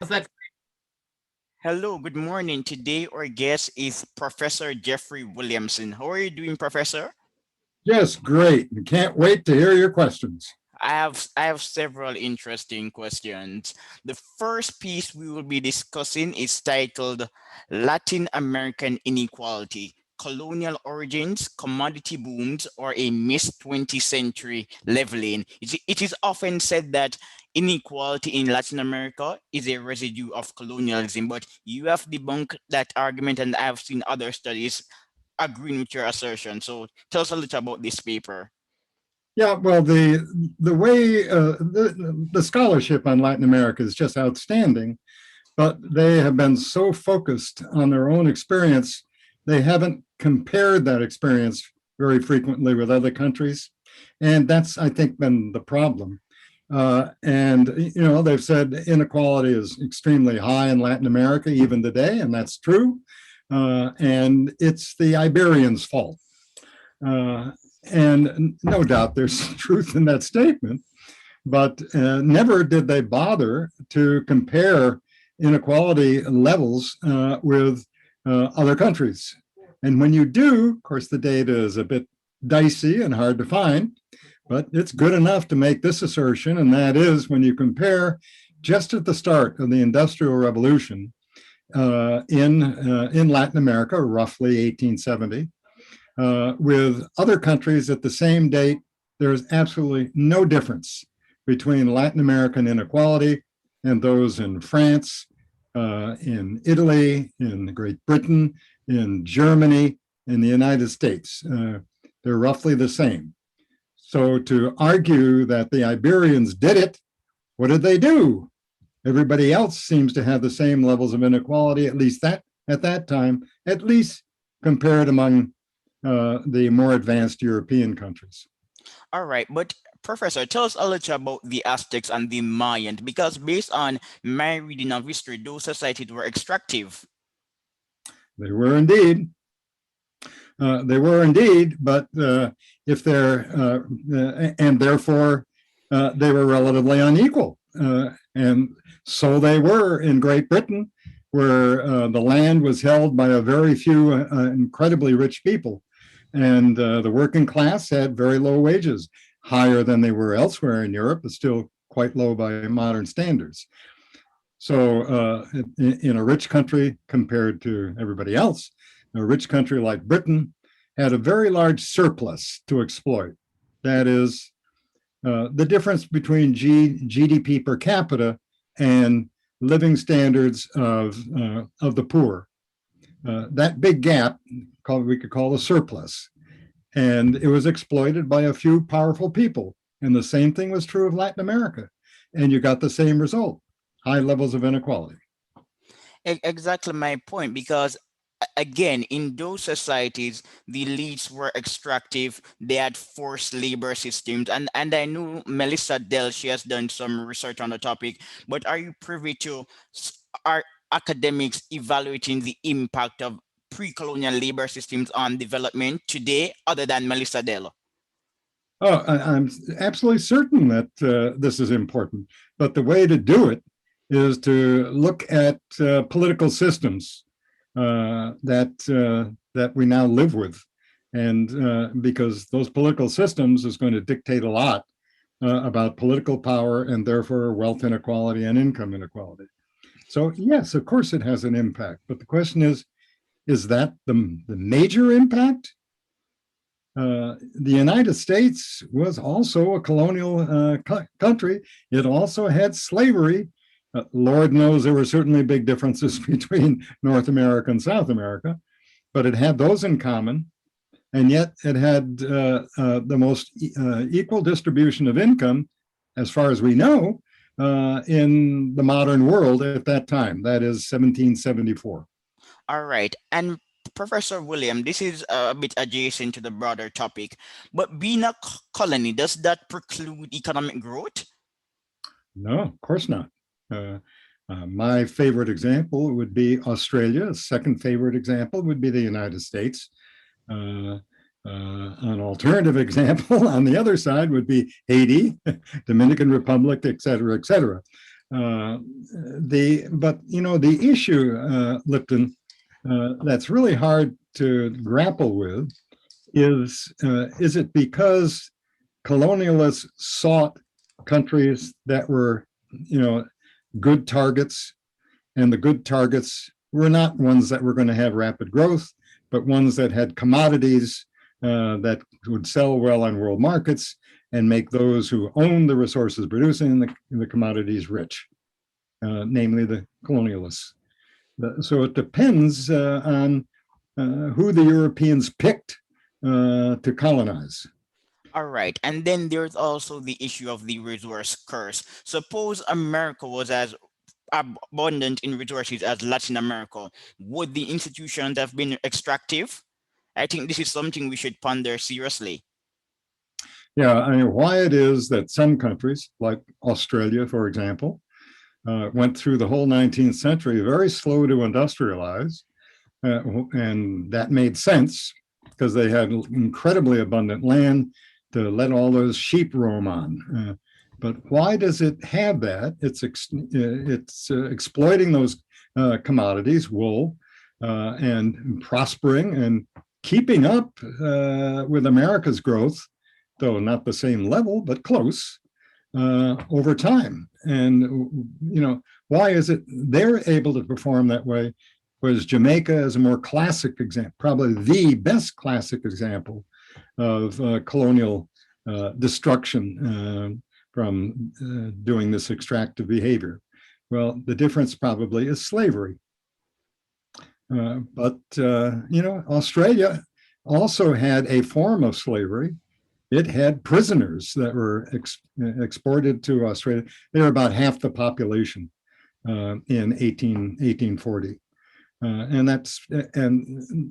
How's that? Hello, good morning. Today our guest is Professor Jeffrey Williamson. How are you doing, Professor? Yes, great. Can't wait to hear your questions. I have several interesting questions. The first piece we will be discussing is titled Latin American Inequality, Colonial Origins, Commodity Booms, or a Missed 20th Century Leveling. It is often said that inequality in Latin America is a residue of colonialism, but you have debunked that argument, and I've seen other studies agreeing with your assertion. So tell us a little about this paper. Yeah, well, the way the scholarship on Latin America is just outstanding, but they have been so focused on their own experience, they haven't compared that experience very frequently with other countries, and that's, I think, been the problem. And they've said inequality is extremely high in Latin America even today, and that's true. And it's the Iberians' fault. Uh, and no doubt there's truth in that statement, but never did they bother to compare inequality levels with other countries. And when you do, of course, the data is a bit dicey and hard to find, but it's good enough to make this assertion, and that is when you compare just at the start of the Industrial Revolution in Latin America, roughly 1870, with other countries at the same date, there's absolutely no difference between Latin American inequality and those in France, in Italy, in Great Britain, in Germany, in the United States. They're roughly the same. So to argue that the Iberians did it, what did they do? Everybody else seems to have the same levels of inequality, at least that at that time, at least compared among the more advanced European countries. All right, but Professor, tell us a little about the Aztecs and the Mayans, because based on my reading of history, those societies were extractive. They were indeed. But if they're, and therefore they were relatively unequal. And so they were in Great Britain, where the land was held by a very few incredibly rich people. And the working class had very low wages, higher than they were elsewhere in Europe, but still quite low by modern standards. So in a rich country compared to everybody else, a rich country like Britain had a very large surplus to exploit. That is, the difference between GDP per capita and living standards of the poor. That big gap, we could call a surplus. And it was exploited by a few powerful people. And the same thing was true of Latin America. And you got the same result, high levels of inequality. Exactly my point, because again, in those societies, the elites were extractive. They had forced labor systems, and I know Melissa Dell, she has done some research on the topic. But are you privy to our academics evaluating the impact of pre-colonial labor systems on development today, other than Melissa Dell? Oh, I'm absolutely certain that this is important. But the way to do it is to look at political systems that we now live with, and because those political systems is going to dictate a lot about political power and therefore wealth inequality and income inequality. So yes, of course it has an impact, but the question is that the major impact? The United States was also a colonial country. It also had slavery. Lord knows there were certainly big differences between North America and South America, but it had those in common. And yet it had the most equal distribution of income, as far as we know, in the modern world at that time. That is 1774. All right. And Professor William, this is a bit adjacent to the broader topic, but being a colony, does that preclude economic growth? No, of course not. Uh, my favorite example would be Australia. Second favorite example would be the United States. Uh, an alternative example on the other side would be Haiti, Dominican Republic, et cetera, et cetera. But the issue, Lipton, that's really hard to grapple with is it because colonialists sought countries that were, good targets, and the good targets were not ones that were going to have rapid growth, but ones that had commodities that would sell well on world markets and make those who owned the resources producing the commodities rich, namely the colonialists. So it depends on who the Europeans picked to colonize. All right. And then there's also the issue of the resource curse. Suppose America was as abundant in resources as Latin America. Would the institutions have been extractive? I think this is something we should ponder seriously. Yeah, I mean, why it is that some countries, like Australia, for example, went through the whole 19th century very slow to industrialize. And that made sense because they had incredibly abundant land to let all those sheep roam on. But why does it have that? It's exploiting those commodities, wool, and prospering and keeping up with America's growth, though not the same level, but close over time. And, why is it they're able to perform that way? Whereas Jamaica is a more classic example, probably the best classic example of colonial destruction from doing this extractive behavior. Well, the difference probably is slavery. But Australia also had a form of slavery. It had prisoners that were exported to Australia. They were about half the population in 1840. And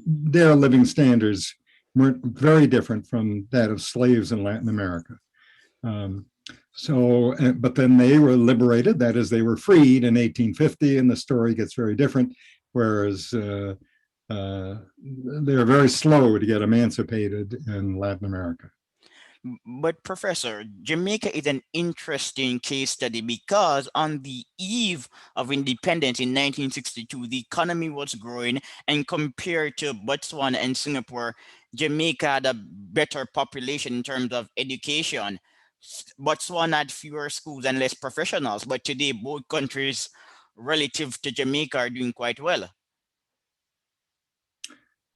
their living standards were very different from that of slaves in Latin America. But then they were liberated, that is, they were freed in 1850, and the story gets very different, whereas they're very slow to get emancipated in Latin America. But Professor, Jamaica is an interesting case study because on the eve of independence in 1962, the economy was growing, and compared to Botswana and Singapore, Jamaica had a better population in terms of education. Botswana had fewer schools and less professionals, but today both countries relative to Jamaica are doing quite well.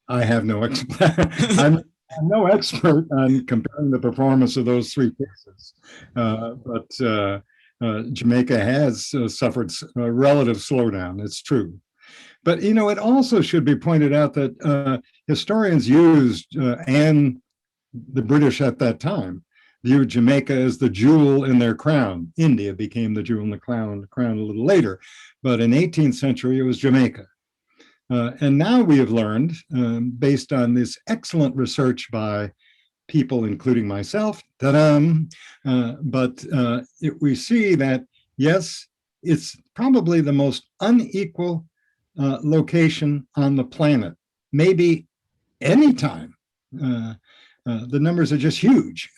I have no I'm no expert on comparing the performance of those three cases, but Jamaica has suffered a relative slowdown. It's true. But, it also should be pointed out that historians used, and the British at that time, viewed Jamaica as the jewel in their crown. India became the jewel in the crown a little later. But in 18th century, it was Jamaica. And now we have learned, based on this excellent research by people, including myself, we see that, yes, it's probably the most unequal location on the planet, maybe any time. The numbers are just huge.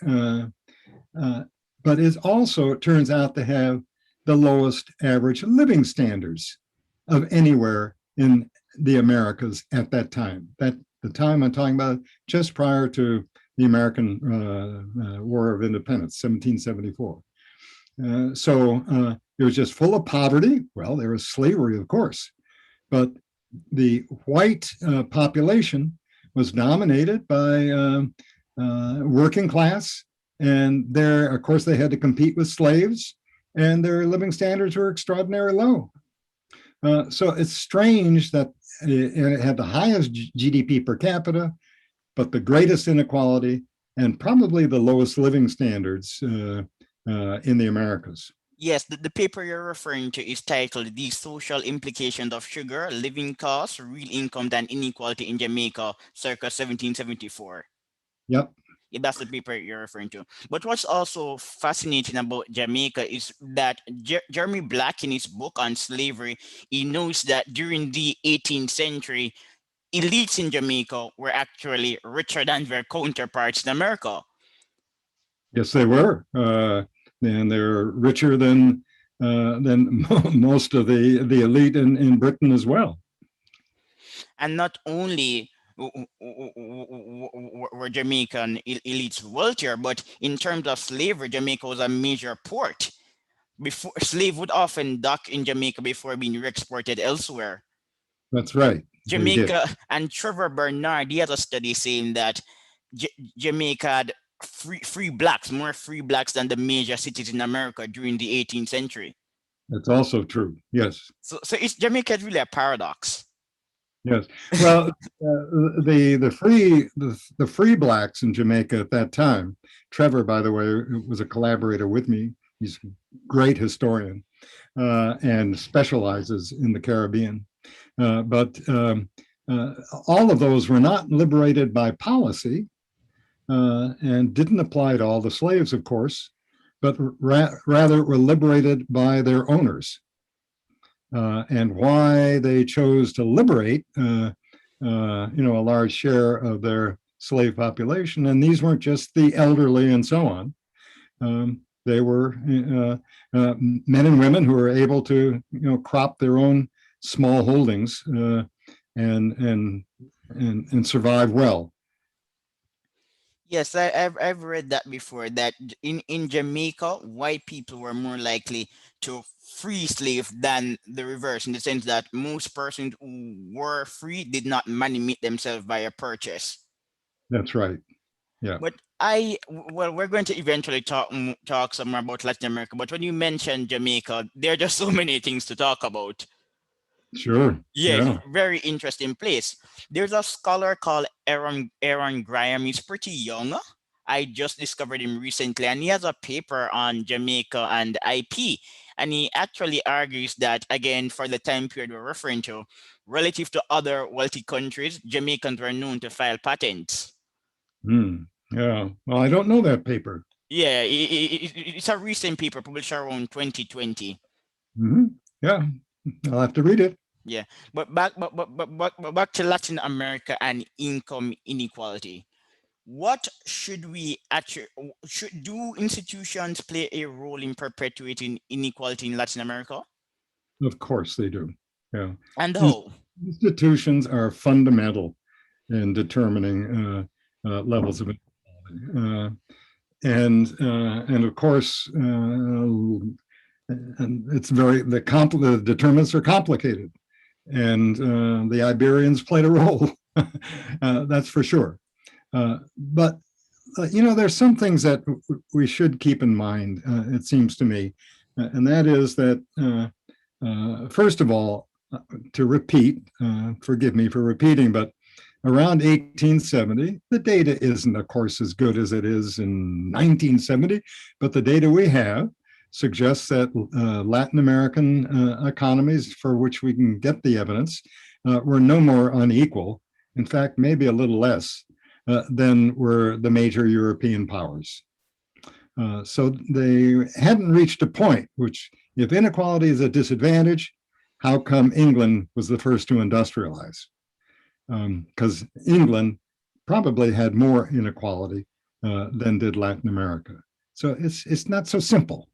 But it also turns out to have the lowest average living standards of anywhere in the Americas at that time. The time I'm talking about just prior to the American War of Independence, 1774. It was just full of poverty. Well, there was slavery, of course, but the white population was dominated by working class, and of course, they had to compete with slaves, and their living standards were extraordinarily low. So it's strange that it had the highest GDP per capita, but the greatest inequality and probably the lowest living standards in the Americas. Yes, the paper you're referring to is titled The Social Implications of Sugar, Living Costs, Real Income and Inequality in Jamaica, circa 1774. Yep. Yeah, that's the paper you're referring to. But what's also fascinating about Jamaica is that Jeremy Black, in his book on slavery, he notes that during the 18th century, elites in Jamaica were actually richer than their counterparts in America. Yes, they were. And they're richer than than most of the elite in Britain as well. And not only were Jamaican elites wealthier, but in terms of slavery, Jamaica was a major port. Before slave would often dock in Jamaica before being re-exported elsewhere. That's right. They did. Jamaica and Trevor Bernard, he has a study saying that J- Jamaica had free blacks, more free blacks than the major cities in America during the 18th century. That's also true. Yes. So it's Jamaica is really a paradox. Yes. Well, the free blacks in Jamaica at that time. Trevor, by the way, was a collaborator with me. He's a great historian and specializes in the Caribbean. But all of those were not liberated by policy and didn't apply to all the slaves, of course, but rather were liberated by their owners. And why they chose to liberate, a large share of their slave population. And these weren't just the elderly and so on. They were men and women who were able to, crop their own small holdings and survive well. Yes, I've read that before. That in Jamaica, white people were more likely to free slave than the reverse, in the sense that most persons who were free did not manumit themselves by a purchase. That's right. Yeah. But well, we're going to eventually talk some more about Latin America. But when you mentioned Jamaica, there are just so many things to talk about. Sure. Yeah, Yeah. very interesting place. There's a scholar called Aaron Graham. He's pretty young. I just discovered him recently, and he has a paper on Jamaica and IP. And he actually argues that, again, for the time period we're referring to, relative to other wealthy countries, Jamaicans were known to file patents. Yeah. Well, I don't know that paper. Yeah, it's a recent paper published around 2020. Yeah. I'll have to read it. Yeah, but back to Latin America and income inequality. What should we actually should do institutions play a role in perpetuating inequality in Latin America? Of course they do. Yeah. And how? Institutions are fundamental in determining levels of inequality. And of course, and it's the determinants are complicated, and the Iberians played a role. That's for sure. But there's some things that we should keep in mind. It seems to me, and that is that first of all, to repeat, forgive me for repeating, but around 1870, the data isn't, of course, as good as it is in 1970, but the data we have suggests that Latin American economies, for which we can get the evidence, were no more unequal. In fact, maybe a little less than were the major European powers. So they hadn't reached a point which, if inequality is a disadvantage, how come England was the first to industrialize? Because England probably had more inequality than did Latin America. So it's not so simple.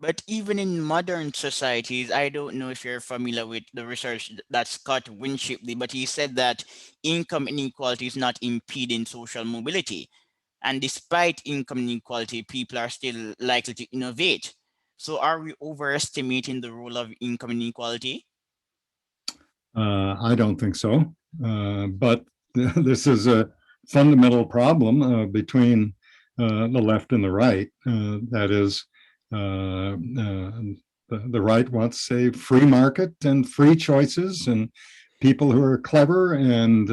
But even in modern societies, I don't know if you're familiar with the research that Scott Winship did, but he said that income inequality is not impeding social mobility. And despite income inequality, people are still likely to innovate. So are we overestimating the role of income inequality? I don't think so. But this is a fundamental problem between the left and the right. That is, the right wants a free market and free choices, and people who are clever and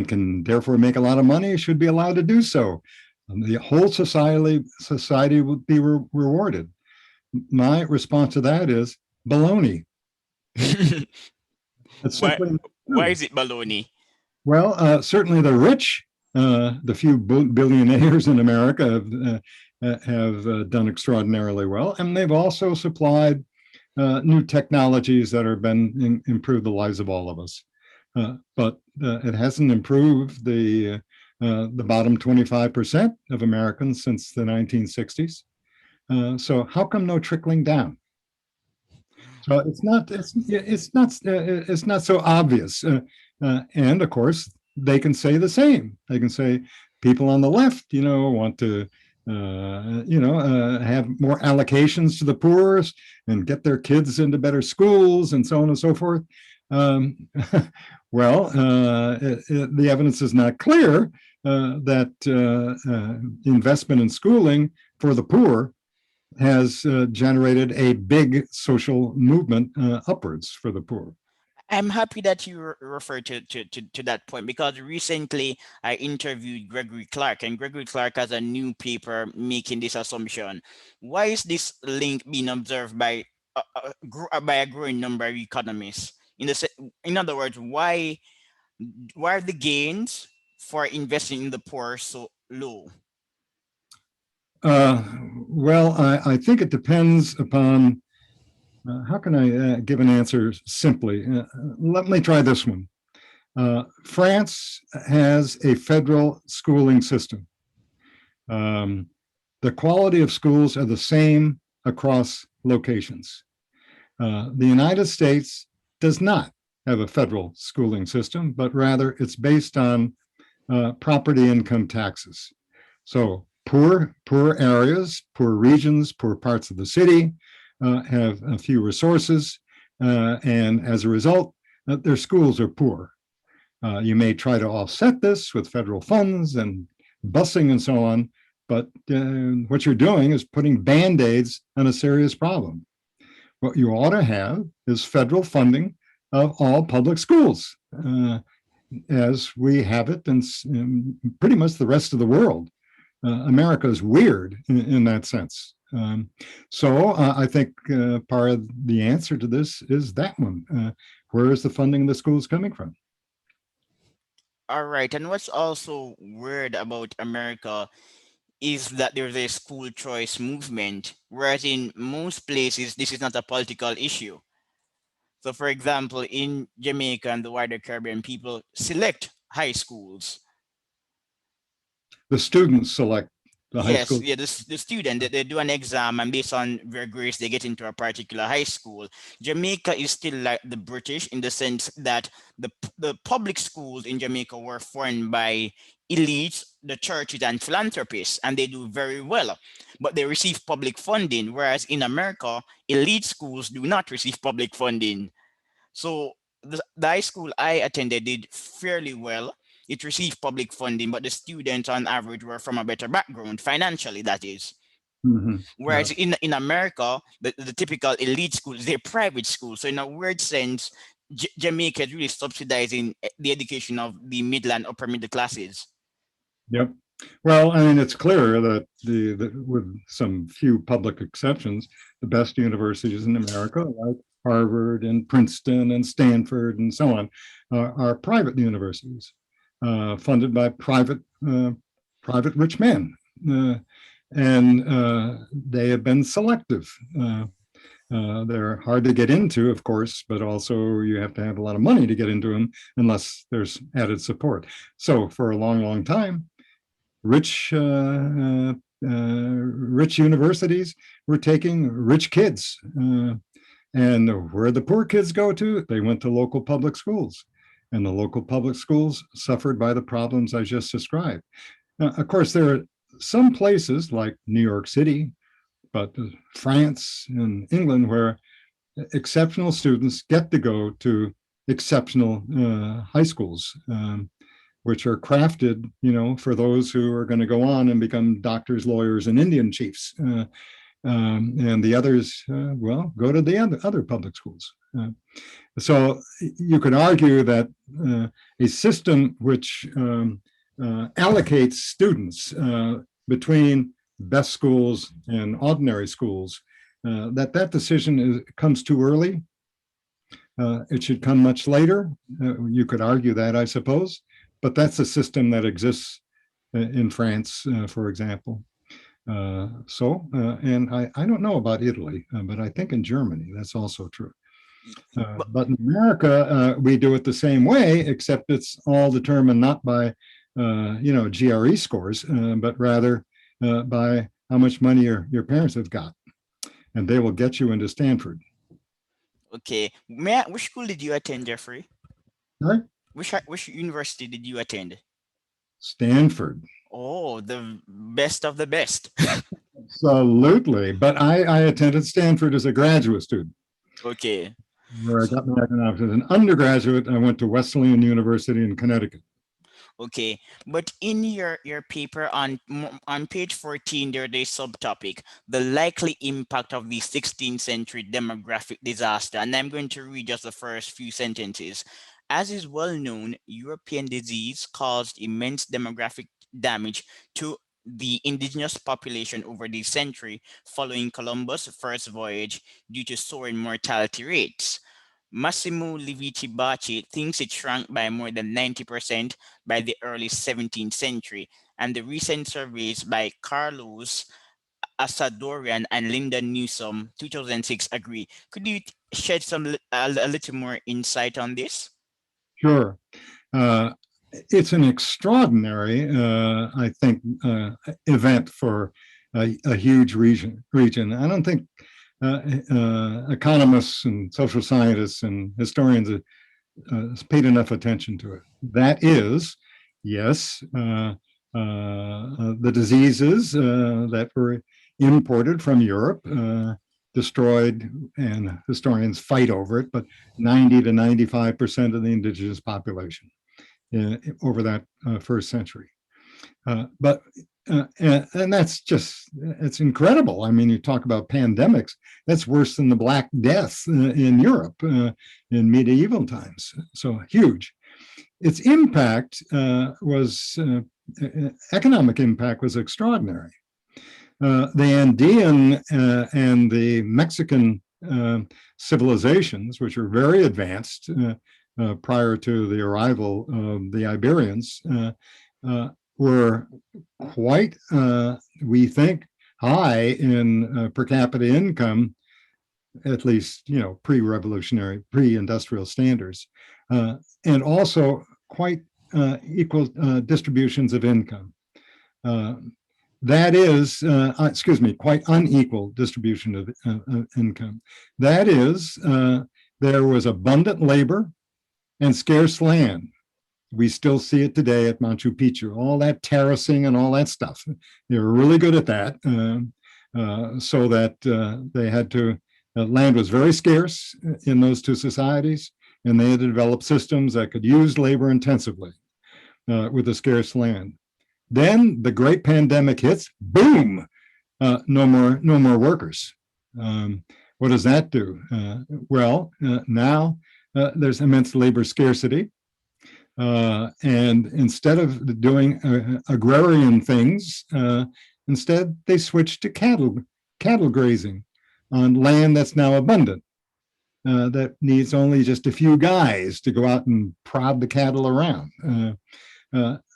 can therefore make a lot of money should be allowed to do so. And the whole society would be rewarded. My response to that is baloney. Why is it baloney? Well, certainly the rich, the few billionaires in America have done extraordinarily well, and they've also supplied new technologies that have been improved the lives of all of us. But it hasn't improved the bottom 25% of Americans since the 1960s. So how come no trickling down? So it's not so obvious. And of course, they can say the same. They can say people on the left, want to have more allocations to the poorest and get their kids into better schools and so on and so forth. Well, the evidence is not clear that investment in schooling for the poor has generated a big social movement upwards for the poor. I'm happy that you refer to that point, because recently I interviewed Gregory Clark, and Gregory Clark has a new paper making this assumption. Why is this link being observed by a growing number of economists? In other words, why are the gains for investing in the poor so low? Uh, well, I think it depends upon how can I give an answer simply? Let me try this one. France has a federal schooling system. The quality of schools are the same across locations. The United States does not have a federal schooling system, but rather it's based on property income taxes. So poor areas, poor regions, poor parts of the city have a few resources, and as a result, their schools are poor. You may try to offset this with federal funds and busing and so on, but what you're doing is putting Band-Aids on a serious problem. What you ought to have is federal funding of all public schools, as we have it in pretty much the rest of the world. America is weird in that sense. So I think part of the answer to this is that one. Where is the funding of the schools coming from? All right, and what's also weird about America is that there's a school choice movement, whereas in most places this is not a political issue. So, for example, in Jamaica and the wider Caribbean, people select high schools. The students select the high Yes, school. yeah, the student, they do an exam, and based on their grades, they get into a particular high school. Jamaica is still like the British in the sense that the public schools in Jamaica were formed by elites, the churches, and philanthropists, and they do very well. But they receive public funding, whereas in America, elite schools do not receive public funding. So the high school I attended did fairly well. It received public funding, but the students on average were from a better background, financially, that is. Mhm. Yeah. Whereas in America, the typical elite schools, they're private schools. So in a weird sense, Jamaica is really subsidizing the education of the middle and upper middle classes. Yep. Well, I mean, it's clear that with some few public exceptions, the best universities in America, like Harvard and Princeton and Stanford and so on, are private universities funded by private rich men, and they have been selective. They're hard to get into, of course, but also you have to have a lot of money to get into them unless there's added support. So for a long time, rich universities were taking rich kids, and where the poor kids go to, they went to local public schools, and the local public schools suffered by the problems I just described. Now, of course, there are some places like New York City, but France and England, where exceptional students get to go to exceptional high schools, which are crafted, for those who are going to go on and become doctors, lawyers, and Indian chiefs. And the others, go to the other public schools. So you could argue that a system which allocates students between best schools and ordinary schools, that decision comes too early. It should come much later. You could argue that, I suppose, but that's a system that exists in France, for example. And I don't know about Italy, but I think in Germany, that's also true. But in America, we do it the same way, except it's all determined not by, GRE scores, but rather by how much money your parents have got, and they will get you into Stanford. Okay. Which school did you attend, Jeffrey? Right? Which university did you attend? Stanford. Oh, the best of the best. Absolutely. But I attended Stanford as a graduate student, Okay. where I got my economics. As an undergraduate, I went to Wesleyan University in Connecticut. Okay, but in your paper on page 14, there's a subtopic, the likely impact of the 16th century demographic disaster, and I'm going to read just the first few sentences. As is well known, European disease caused immense demographic damage to the indigenous population over the century following Columbus' first voyage due to soaring mortality rates. Massimo Livici thinks it shrank by more than 90% by the early 17th century, and the recent surveys by Carlos Asadorian and Linda Newsom 2006 agree. Could you shed a little more insight on this? Sure. Uh, it's an extraordinary, I think, event for a huge region. I don't think economists and social scientists and historians paid enough attention to it. That is, yes, the diseases that were imported from Europe, destroyed, and historians fight over it, but 90 to 95% of the indigenous population over that first century. And that's just, it's incredible. I mean, you talk about pandemics, that's worse than the Black Death in Europe in medieval times. So huge. Its impact economic impact was extraordinary. The Andean and the Mexican civilizations, which were very advanced prior to the arrival of the Iberians, were quite, we think, high in per capita income, at least, pre-revolutionary, pre-industrial standards, and also quite equal distributions of income. That is, quite unequal distribution of income. That is, there was abundant labor and scarce land. We still see it today at Machu Picchu, all that terracing and all that stuff. They were really good at that, so that they had to, land was very scarce in those two societies, and they had to develop systems that could use labor intensively with the scarce land. Then the great pandemic hits, boom, no more workers. What does that do? Now there's immense labor scarcity. And instead of doing agrarian things, instead they switched to cattle grazing on land that's now abundant, that needs only just a few guys to go out and prod the cattle around.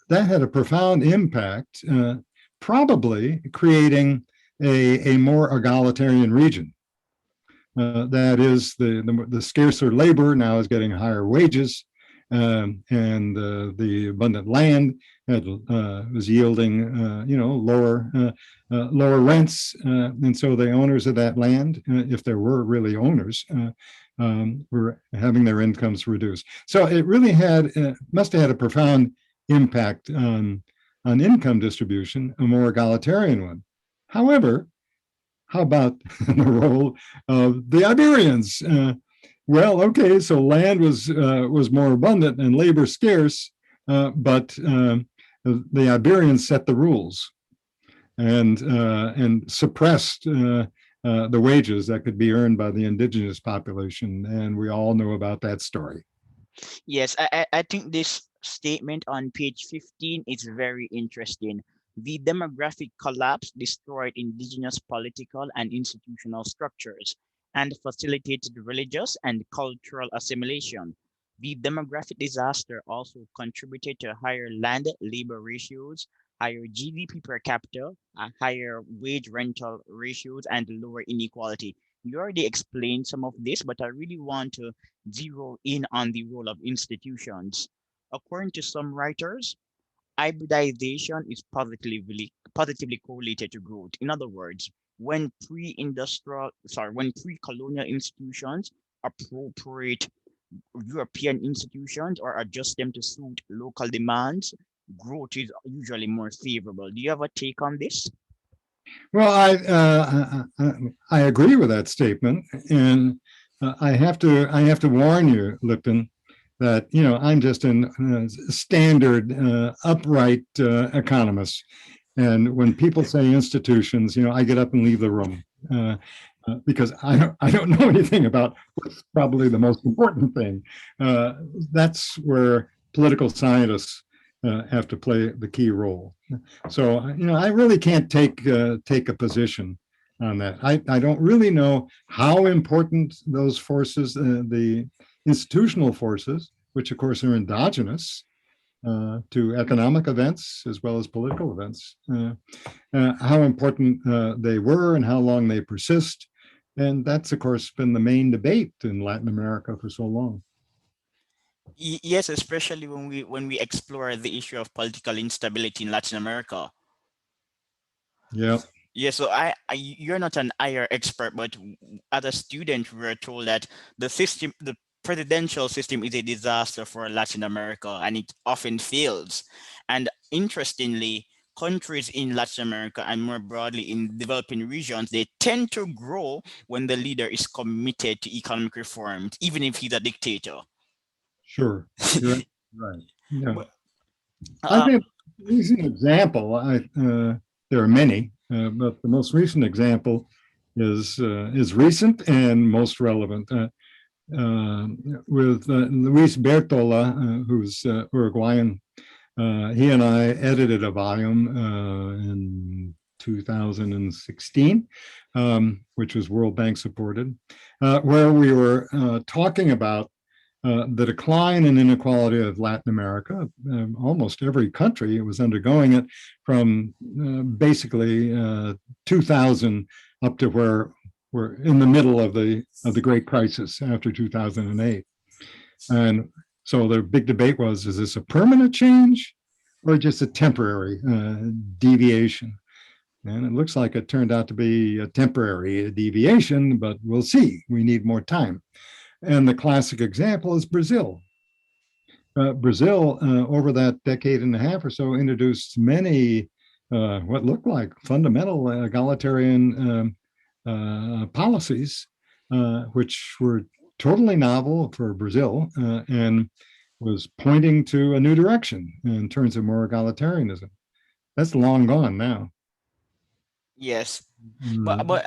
That had a profound impact, probably creating a more egalitarian region. That is, the scarcer labor now is getting higher wages, and the abundant land was yielding, lower rents, and so the owners of that land, if there were really owners, were having their incomes reduced. So it really must have had a profound impact on income distribution, a more egalitarian one. However, how about the role of the Iberians? Okay, so land was more abundant and labor scarce, but the Iberians set the rules and suppressed the wages that could be earned by the indigenous population, and we all know about that story. Yes, I think this statement on page 15 is very interesting. The demographic collapse destroyed indigenous political and institutional structures and facilitated religious and cultural assimilation. The demographic disaster also contributed to higher land labor ratios, higher GDP per capita, higher wage rental ratios, and lower inequality. You already explained some of this, but I really want to zero in on the role of institutions. According to some writers, hybridization is positively correlated to growth. In other words, when pre-colonial institutions appropriate European institutions or adjust them to suit local demands, growth is usually more favorable. Do you have a take on this? Well, I agree with that statement, and I have to warn you, Lipton, that I'm just a standard upright economist, and when people say institutions, I get up and leave the room because I don't know anything about what's probably the most important thing. That's where political scientists have to play the key role. So I really can't take a position on that. I don't really know how important those forces, the institutional forces, which of course are endogenous to economic events as well as political events, how important they were and how long they persist. And that's, of course, been the main debate in Latin America for so long. Yes, especially when we explore the issue of political instability in Latin America. Yeah, Yeah, so you're not an IR expert, but as a student, we were told that the presidential system is a disaster for Latin America, and it often fails. And interestingly, countries in Latin America and more broadly in developing regions, they tend to grow when the leader is committed to economic reforms, even if he's a dictator. sure. You're right. Yeah. But I uh, think a recent example, there are many, but the most recent example is recent and most relevant. Uh, with Luis Bertola, who's Uruguayan. He and I edited a volume in 2016, which was World Bank supported, where we were talking about the decline in inequality of Latin America. Almost every country was undergoing it from basically 2000 up to where we're in the middle of the Great Crisis after 2008. And so the big debate was, is this a permanent change or just a temporary deviation? And it looks like it turned out to be a temporary deviation, but we'll see. We need more time. And the classic example is Brazil. Brazil, over that decade and a half or so, introduced many what looked like fundamental egalitarian policies, which were totally novel for Brazil and was pointing to a new direction in terms of more egalitarianism. That's long gone now. yes, Mm.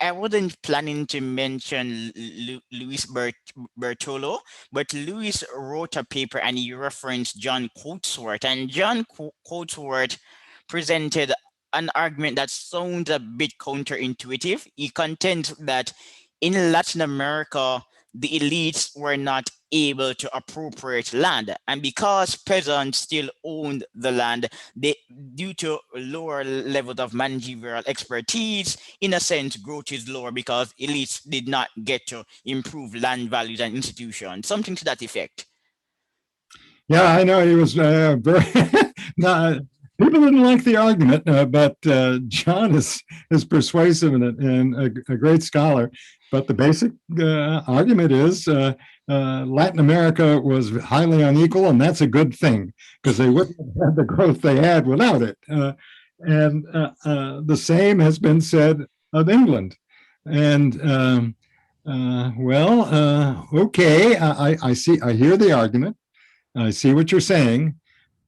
I wasn't planning to mention Luis Bertolo, but Luis wrote a paper and he referenced John Coatsworth, and John Coatsworth presented an argument that sounds a bit counterintuitive. He contends that in Latin America, the elites were not able to appropriate land, and because peasants still owned the land, they, due to lower levels of managerial expertise, in a sense, growth is lower because elites did not get to improve land values and institutions, something to that effect. Yeah, I know he was very. Not, people didn't like the argument, but John is persuasive and a great scholar. But the basic argument is Latin America was highly unequal, and that's a good thing because they wouldn't have had the growth they had without it. And the same has been said of England. And okay, I see, I hear the argument. I see what you're saying,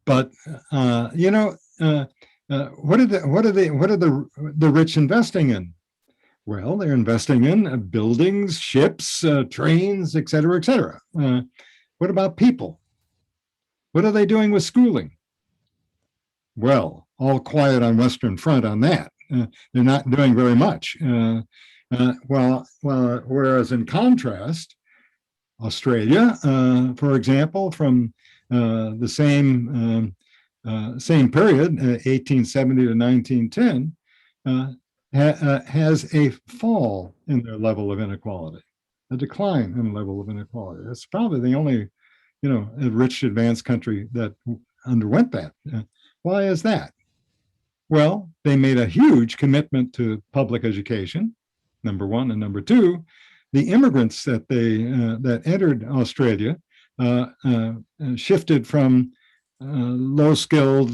but what are the rich investing in? Well, they're investing in buildings, ships, trains, et cetera, et cetera. What about people? What are they doing with schooling? Well, all quiet on Western Front on that. They're not doing very much. Whereas in contrast, Australia, for example, from the same period, 1870 to 1910, has a fall in their level of inequality, a decline in the level of inequality. That's probably the only, rich advanced country that underwent that. Why is that? Well, they made a huge commitment to public education, number one, and number two, the immigrants that entered Australia shifted from low-schooled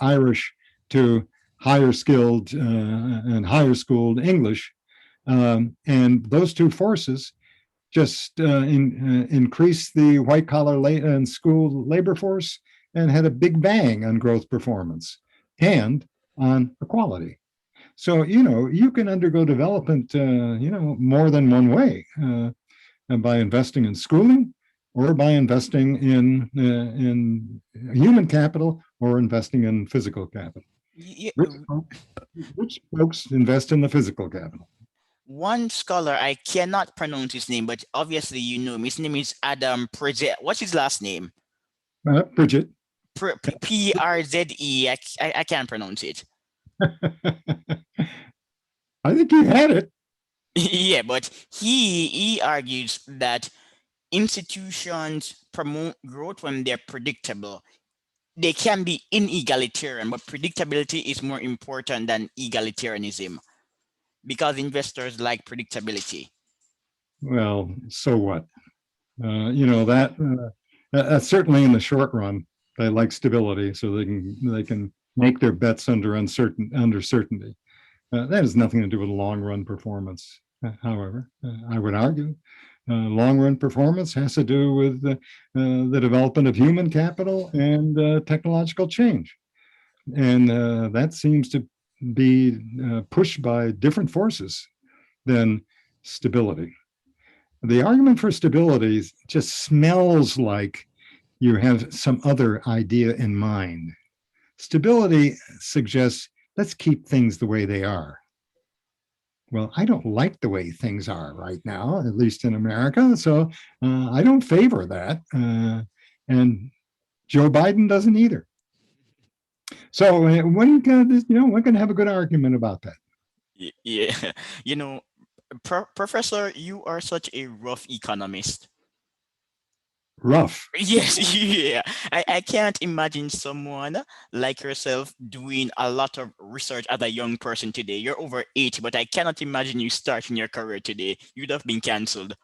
Irish to higher skilled and higher schooled English. And those two forces just increased the white collar and school labor force and had a big bang on growth performance and on equality. So, you can undergo development, more than one way, by investing in schooling or by investing in human capital or investing in physical capital. Yeah, Which folks invest in the physical capital? one scholar, I cannot pronounce his name, but obviously you know him. His name is Adam Preze. What's his last name? Bridget. Prze. I can't pronounce it. I think you had it. Yeah, but he argues that institutions promote growth when they're predictable. They can be inegalitarian, but predictability is more important than egalitarianism because investors like predictability. Well, so what? That's certainly in the short run. They like stability, so they can make their bets under certainty. That has nothing to do with long run performance. However, I would argue long run performance has to do with the development of human capital and technological change. And that seems to be pushed by different forces than stability. The argument for stability just smells like you have some other idea in mind. Stability suggests, let's keep things the way they are. Well, I don't like the way things are right now, at least in America. So I don't favor that. And Joe Biden doesn't either. So one can have a good argument about that. Yeah, Professor, you are such a rough economist. Rough. Yes, yeah. I can't imagine someone like yourself doing a lot of research as a young person today. You're over 80, but I cannot imagine you starting your career today. You'd have been canceled.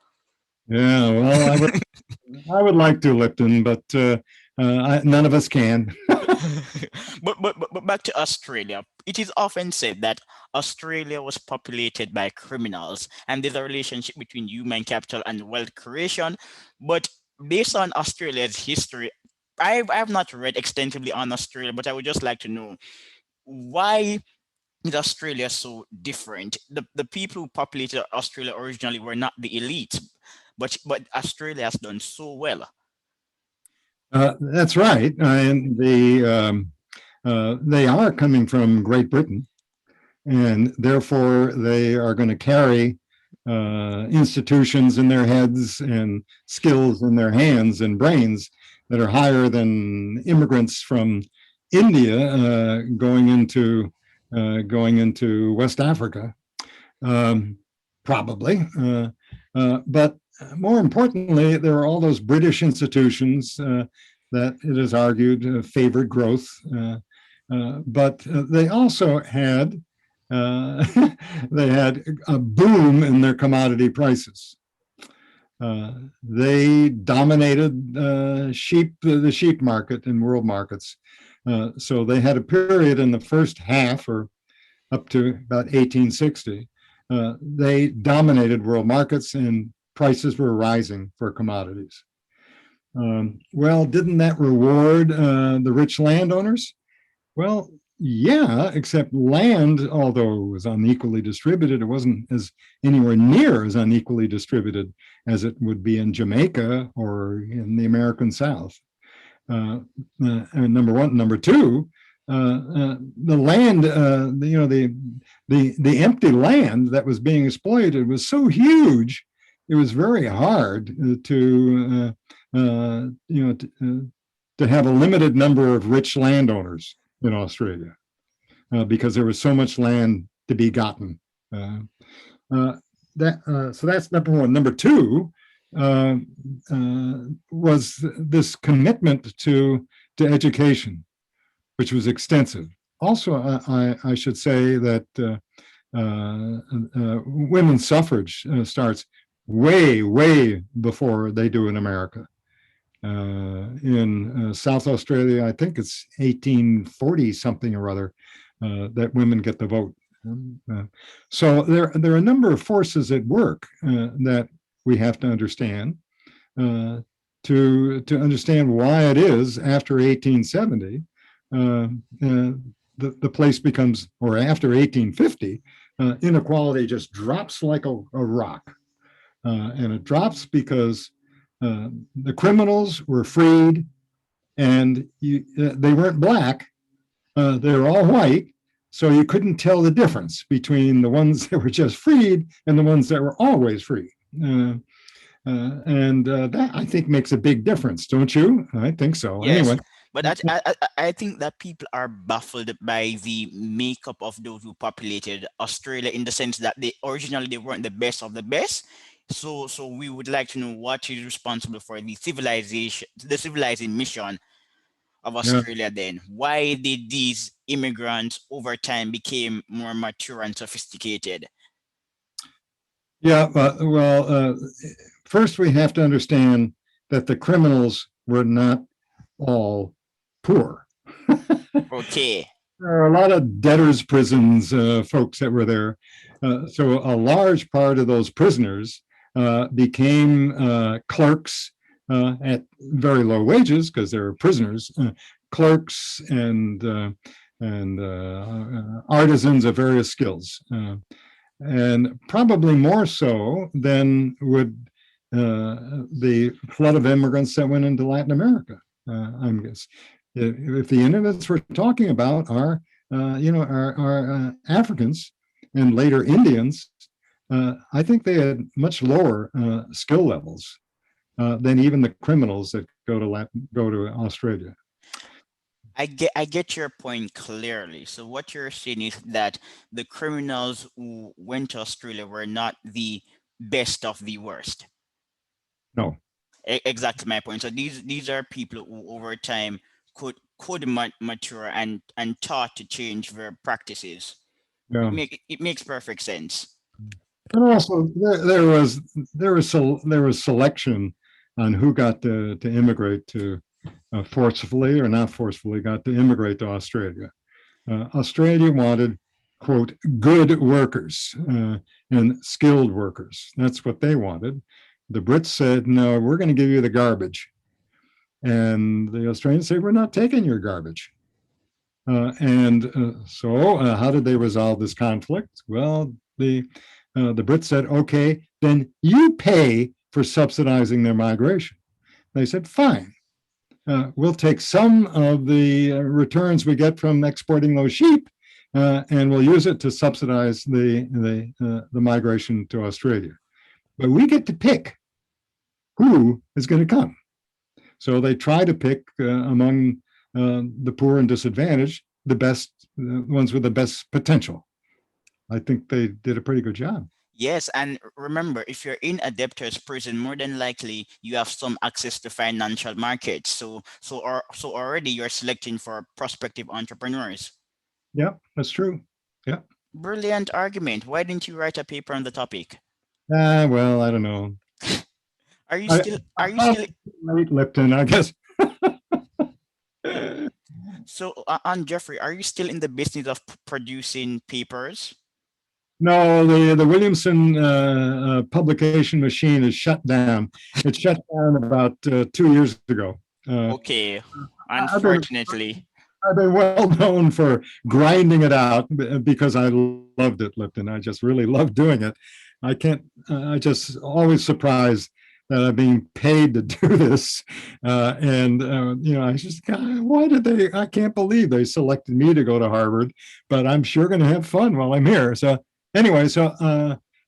Yeah, well, I would like to, Lipton, but none of us can. But back to Australia. It is often said that Australia was populated by criminals, and there's a relationship between human capital and wealth creation. But based on Australia's history, I've not read extensively on Australia, but I would just like to know why is Australia so different? The people who populated Australia originally were not the elite, but Australia has done so well. That's right. And they are coming from Great Britain, and therefore they are going to carry institutions in their heads and skills in their hands and brains that are higher than immigrants from India going into West Africa, probably. But more importantly, there are all those British institutions that it is argued favored growth, but they also had they had a boom in their commodity prices. They dominated the sheep market in world markets. So they had a period in the first half, or up to about 1860, they dominated world markets and prices were rising for commodities. Well, didn't that reward the rich landowners? Well, yeah, except land, although it was unequally distributed, it wasn't anywhere near as unequally distributed as it would be in Jamaica or in the American South. And number one. Number two, the land, the empty land that was being exploited was so huge, it was very hard to have a limited number of rich landowners in Australia because there was so much land to be gotten. So that's number one. Number two was this commitment to education, which was extensive. Also, I should say that women's suffrage starts way before they do in America. In South Australia, I think it's 1840 something or other that women get the vote. So there are a number of forces at work that we have to understand to understand why it is after 1870 the place becomes, or after 1850, inequality just drops like a rock. And it drops because the criminals were freed and they weren't black, they were all white. So you couldn't tell the difference between the ones that were just freed and the ones that were always free. And that, I think, makes a big difference, don't you? I think so. Yes, Anyway. but I think that people are baffled by the makeup of those who populated Australia, in the sense that they originally they weren't the best of the best. So we would like to know what is responsible for the civilizing mission of Yeah. Australia then. Why did these immigrants over time became more mature and sophisticated? Yeah, first we have to understand that the criminals were not all poor. Okay. There are a lot of debtors' prisons folks that were there. So a large part of those prisoners became clerks at very low wages because they were prisoners, clerks and artisans of various skills. And probably more so than would the flood of immigrants that went into Latin America. I guess if the immigrants we're talking about are, are Africans and later Indians, I think they had much lower skill levels than even the criminals that go to Australia. I get your point clearly. So what you're saying is that the criminals who went to Australia were not the best of the worst. No. Exactly my point. So these are people who over time could mature and taught to change their practices. Yeah. It makes perfect sense. And also there was selection on who got to immigrate to forcefully or not forcefully got to immigrate to Australia. Australia wanted, quote, good workers and skilled workers. That's what they wanted. The Brits said, no, we're going to give you the garbage. And the Australians said, we're not taking your garbage. So how did they resolve this conflict? Well, the Brits said, okay, then you pay for subsidizing their migration. They said, fine. We'll take some of the returns we get from exporting those sheep, and we'll use it to subsidize the migration to Australia. But we get to pick who is going to come. So they try to pick among the poor and disadvantaged the best ones with the best potential. I think they did a pretty good job. Yes, and remember, if you're in a debtor's prison, more than likely you have some access to financial markets. So already you're selecting for prospective entrepreneurs. Yeah, that's true. Yeah. Brilliant argument. Why didn't you write a paper on the topic? Well, I don't know. Are you still late, Lipton, I guess. so on Jeffrey, are you still in the business of producing papers? No, the Williamson publication machine is shut down. It shut down about 2 years ago. Okay, I've been, unfortunately. I've been well known for grinding it out because I loved it, Lipton. I just really loved doing it. I just always surprised that I'm being paid to do this. I just, God, I can't believe they selected me to go to Harvard, but I'm sure going to have fun while I'm here. So anyway,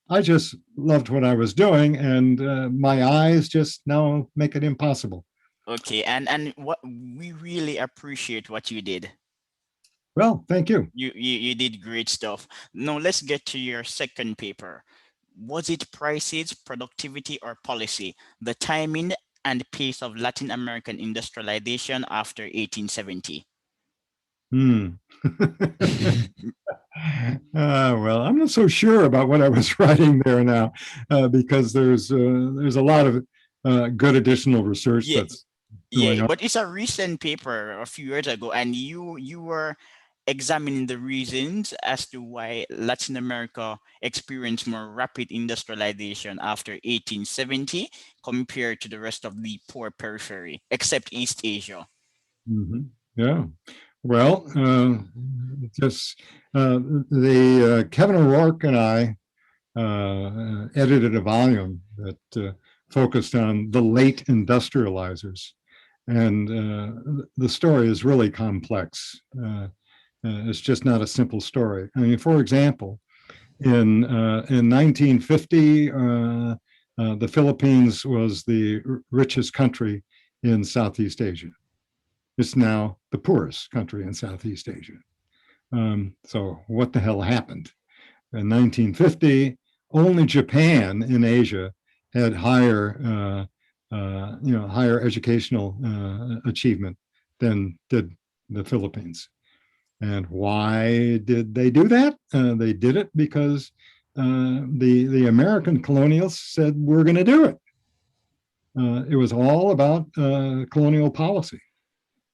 I just loved what I was doing, and my eyes just now make it impossible. Okay, and what we really appreciate what you did. Well, thank you. You did great stuff. Now let's get to your second paper. Was it prices, productivity, or policy? The timing and pace of Latin American industrialization after 1870. Hmm. Well, I'm not so sure about what I was writing there now, because there's a lot of good additional research Yeah, that's going yeah, on. but it's a recent paper a few years ago, and you were examining the reasons as to why Latin America experienced more rapid industrialization after 1870 compared to the rest of the poor periphery, except East Asia. Mhm. Yeah. Well, just the Kevin O'Rourke and I edited a volume that focused on the late industrializers. And the story is really complex. It's just not a simple story. I mean, for example, in 1950, the Philippines was the richest country in Southeast Asia. It's now the poorest country in Southeast Asia. So what the hell happened? In 1950, only Japan in Asia had higher educational achievement than did the Philippines. And why did they do that? They did it because the American colonials said we're going to do it. It was all about colonial policy.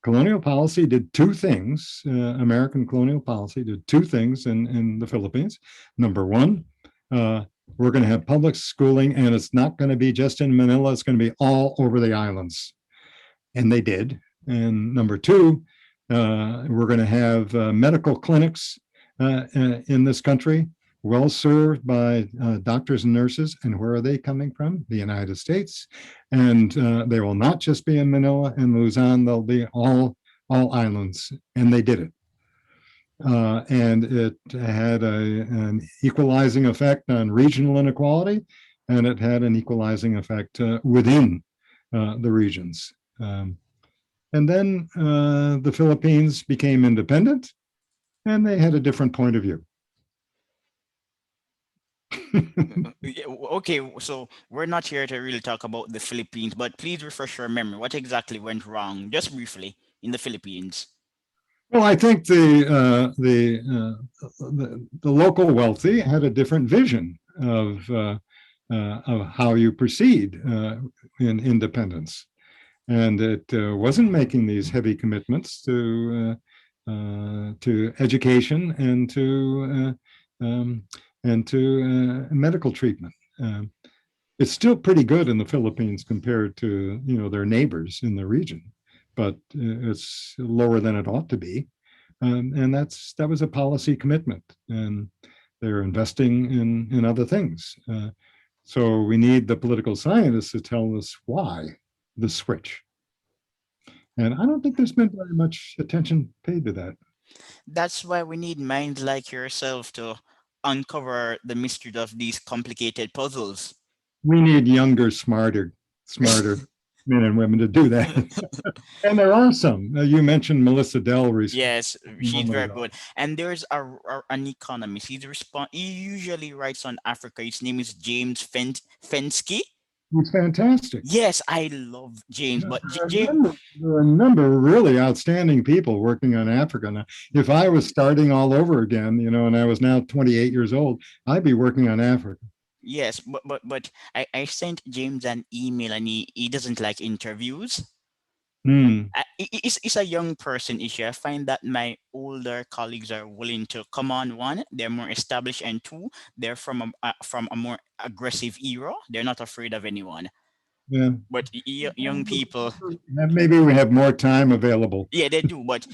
Colonial policy did two things. American colonial policy did two things in the Philippines. Number one, uh, we're going to have public schooling, and it's not going to be just in Manila, it's going to be all over the islands. And they did. And number two, we're going to have medical clinics in this country, well served by doctors and nurses. And where are they coming from? The United States. And they will not just be in Manila and Luzon, they'll be all islands. And they did it. And it had an equalizing effect on regional inequality, and it had an equalizing effect within the regions. And then the Philippines became independent, and they had a different point of view. Yeah, okay, so we're not here to really talk about the Philippines, but please refresh your memory. What exactly went wrong, just briefly, in the Philippines? Well, I think the local wealthy had a different vision of how you proceed in independence, and it wasn't making these heavy commitments to education and to medical treatment. It's still pretty good in the Philippines compared to their neighbors in the region, but it's lower than it ought to be, and that was a policy commitment, and they're investing in other things. So we need the political scientists to tell us why the switch. And I don't think there's been very much attention paid to that. That's why we need minds like yourself to uncover the mystery of these complicated puzzles. We need younger, smarter men and women to do that. And there are some. You mentioned Melissa Dell recently. Yes, she's very good. And there's an economist. He usually writes on Africa. His name is James Fensky. It's fantastic. Yes, I love James, but James. There are a number of really outstanding people working on Africa now. If I was starting all over again, and I was now 28 years old, I'd be working on Africa. Yes, but I sent James an email, and he doesn't like interviews. Hmm. It's a young person issue. I find that my older colleagues are willing to come on. One, they're more established, and two, they're from a more aggressive era. They're not afraid of anyone. Yeah. But young people, Maybe we have more time available. yeah, they do. But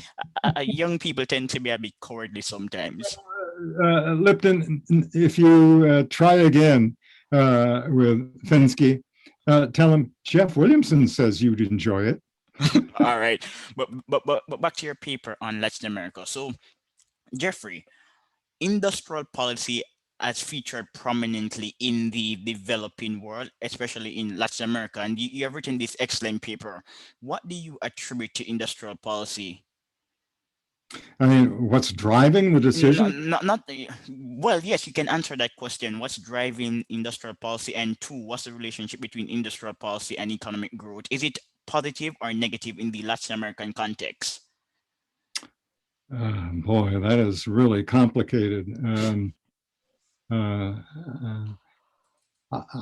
young people tend to be a bit cowardly sometimes. Lipton, if you try again with Finsky, tell him Jeff Williamson says you'd enjoy it. All right, but back to your paper on Latin America. So, Jeffrey, industrial policy has featured prominently in the developing world, especially in Latin America. And you have written this excellent paper. What do you attribute to industrial policy? I mean, what's driving the decision? Not well, yes, you can answer that question. What's driving industrial policy? And two, what's the relationship between industrial policy and economic growth? Is it positive or negative in the Latin American context? Boy, that is really complicated. Uh,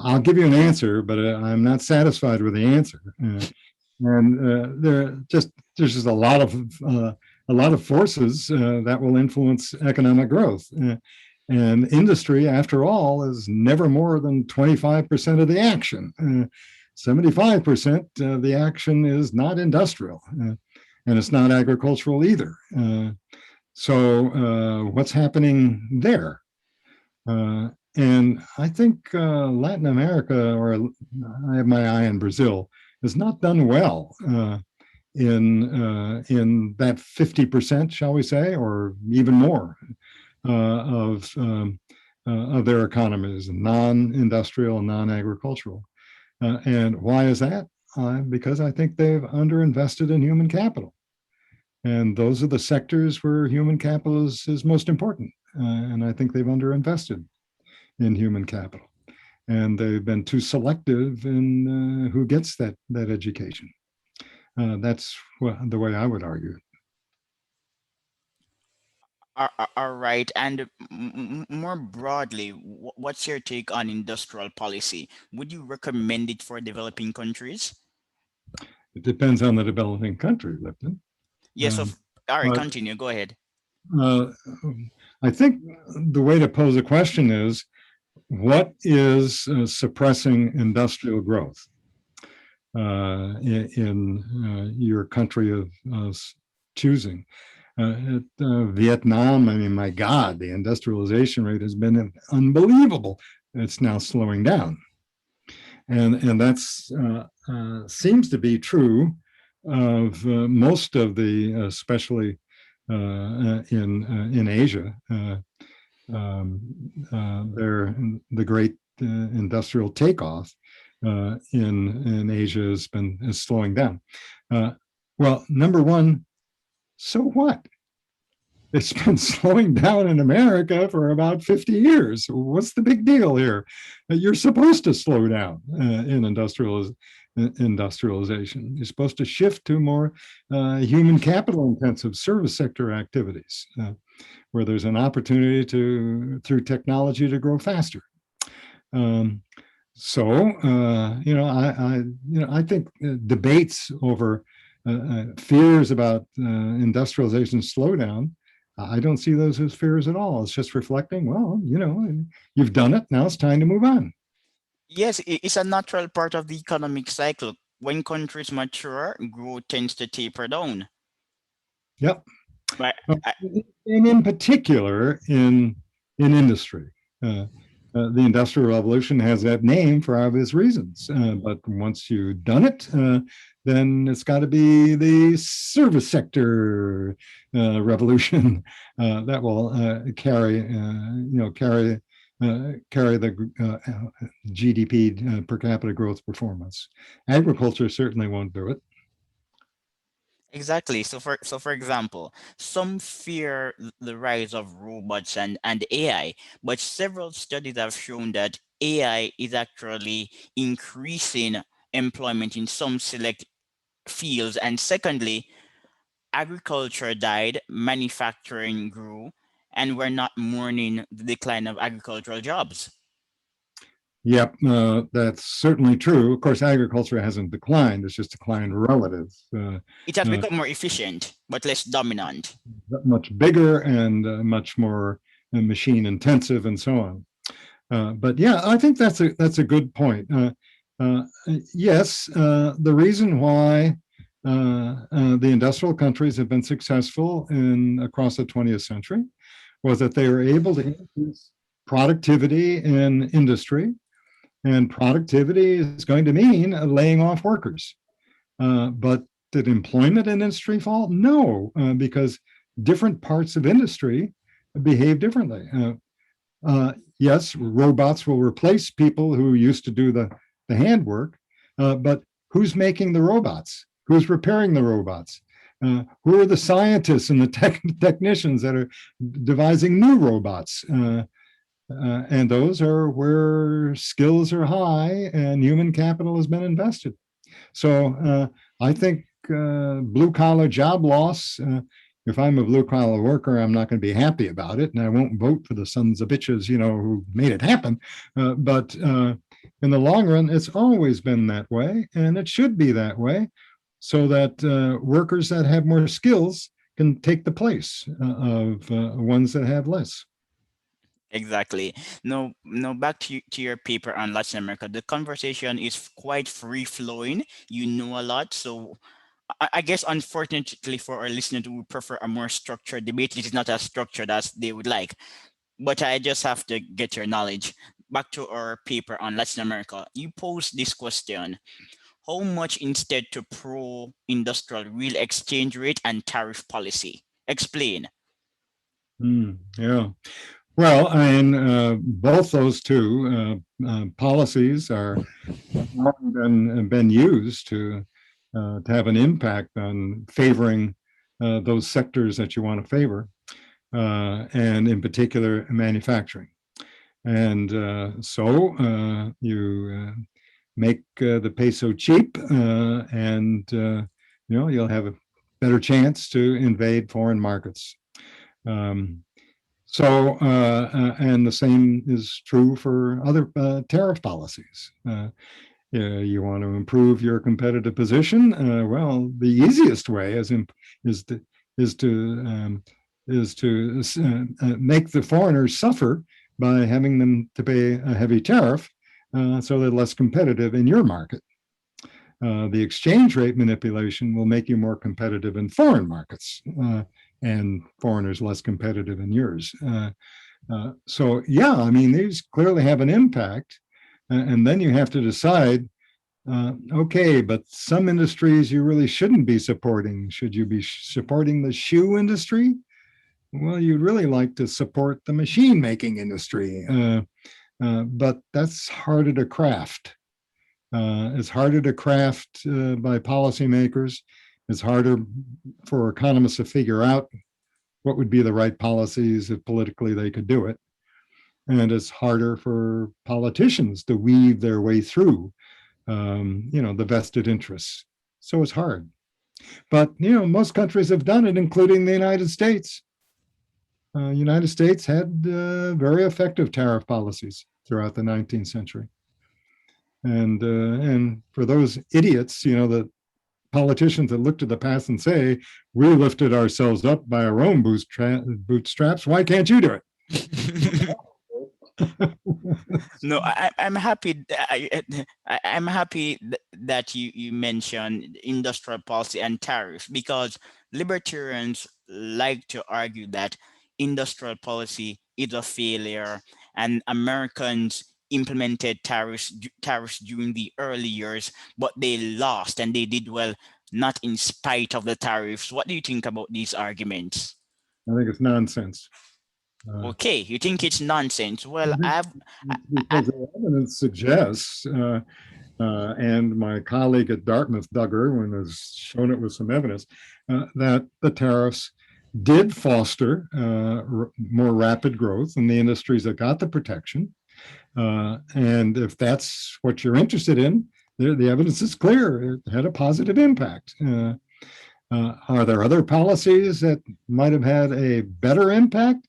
I'll give you an answer, but I'm not satisfied with the answer. And there's just a lot of forces that will influence economic growth. And industry, after all, is never more than 25% of the action. 75% of the action is not industrial, and it's not agricultural either. So what's happening there? And I think Latin America, or I have my eye on Brazil, has not done well in that 50%, shall we say, or even more of their economies, non-industrial, non-agricultural. And why is that? Because I think they've underinvested in human capital. And those are the sectors where human capital is most important. And I think they've underinvested in human capital. And they've been too selective in who gets that education. That's the way I would argue. All right. And more broadly, what's your take on industrial policy? Would you recommend it for developing countries? It depends on the developing country, Lipton. Yes. All right. But Continue. Go ahead. I think the way to pose a question is, what is suppressing industrial growth in your country of choosing? Vietnam, I mean, my God, the industrialization rate has been unbelievable. It's now slowing down. And that's seems to be true of most of the, especially in Asia. The great industrial takeoff in Asia is slowing down. Well, number one, so what? It's been slowing down in America for about 50 years. What's the big deal here? You're supposed to slow down in industrialization. You're supposed to shift to more human capital intensive service sector activities where there's an opportunity through technology to grow faster. I think debates over fears about industrialization slowdown, I don't see those as fears at all. It's just reflecting, well, you've done it. Now it's time to move on. Yes, it's a natural part of the economic cycle. When countries mature, growth tends to taper down. Yep. But and in particular, in industry. The Industrial Revolution has that name for obvious reasons. But once you've done it, then it's got to be the service sector revolution that will carry the GDP per capita growth performance. Agriculture certainly won't do it. exactly. So for example, some fear the rise of robots and AI, but several studies have shown that AI is actually increasing employment in some select fields. And secondly, agriculture died, manufacturing grew, and we're not mourning the decline of agricultural jobs. Yep, that's certainly true. Of course, agriculture hasn't declined; it's just declined relative. It has become more efficient, but less dominant. Much bigger and much more machine intensive, and so on. But yeah, I think that's a good point. Yes, the reason why the industrial countries have been successful across the 20th century was that they were able to increase productivity in industry, and productivity is going to mean laying off workers. But did employment in industry fall? No, because different parts of industry behave differently. Yes, robots will replace people who used to do the handwork, but who's making the robots? Who's repairing the robots? Who are the scientists and the technicians that are devising new robots? And those are where skills are high and human capital has been invested. So I think blue collar job loss if I'm a blue collar worker, I'm not going to be happy about it, and I won't vote for the sons of bitches, who made it happen. But in the long run, it's always been that way, and it should be that way, so that workers that have more skills can take the place of ones that have less. Exactly. No, back to your paper on Latin America. The conversation is quite free flowing. You know a lot. So I guess, unfortunately for our listeners who would prefer a more structured debate, it is not as structured as they would like. But I just have to get your knowledge. Back to our paper on Latin America. You posed this question: how much instead to pro-industrial real exchange rate and tariff policy? Explain. Yeah. Well, I mean, both those two policies are been used to have an impact on favoring those sectors that you want to favor, and in particular, manufacturing. And so you make the peso cheap, and you'll have a better chance to invade foreign markets. And the same is true for other tariff policies. You want to improve your competitive position. Well, the easiest way is to is to um, make the foreigners suffer by having them to pay a heavy tariff, so they're less competitive in your market. The exchange rate manipulation will make you more competitive in foreign markets, and foreigners less competitive in yours. So yeah, I mean, these clearly have an impact. And then you have to decide, okay, but some industries you really shouldn't be supporting. Should you be supporting the shoe industry? Well, you'd really like to support the machine making industry, but that's harder to craft. It's harder to craft by policymakers. It's harder for economists to figure out what would be the right policies if politically they could do it. And it's harder for politicians to weave their way through, the vested interests. So it's hard. But, most countries have done it, including the United States. United States had very effective tariff policies throughout the 19th century. And for those idiots, the politicians that look to the past and say, we lifted ourselves up by our own bootstraps, why can't you do it? No, I'm happy. I'm happy that you mentioned industrial policy and tariffs, because libertarians like to argue that industrial policy is a failure, and Americans implemented tariffs during the early years, but they lost and they did well, not in spite of the tariffs. What do you think about these arguments? I think it's nonsense. Okay, you think it's nonsense. Well, Because the evidence suggests, and my colleague at Dartmouth, Duggar, when has shown it with some evidence, that the tariffs did foster more rapid growth in the industries that got the protection. And if that's what you're interested in, the evidence is clear. It had a positive impact. Are there other policies that might have had a better impact?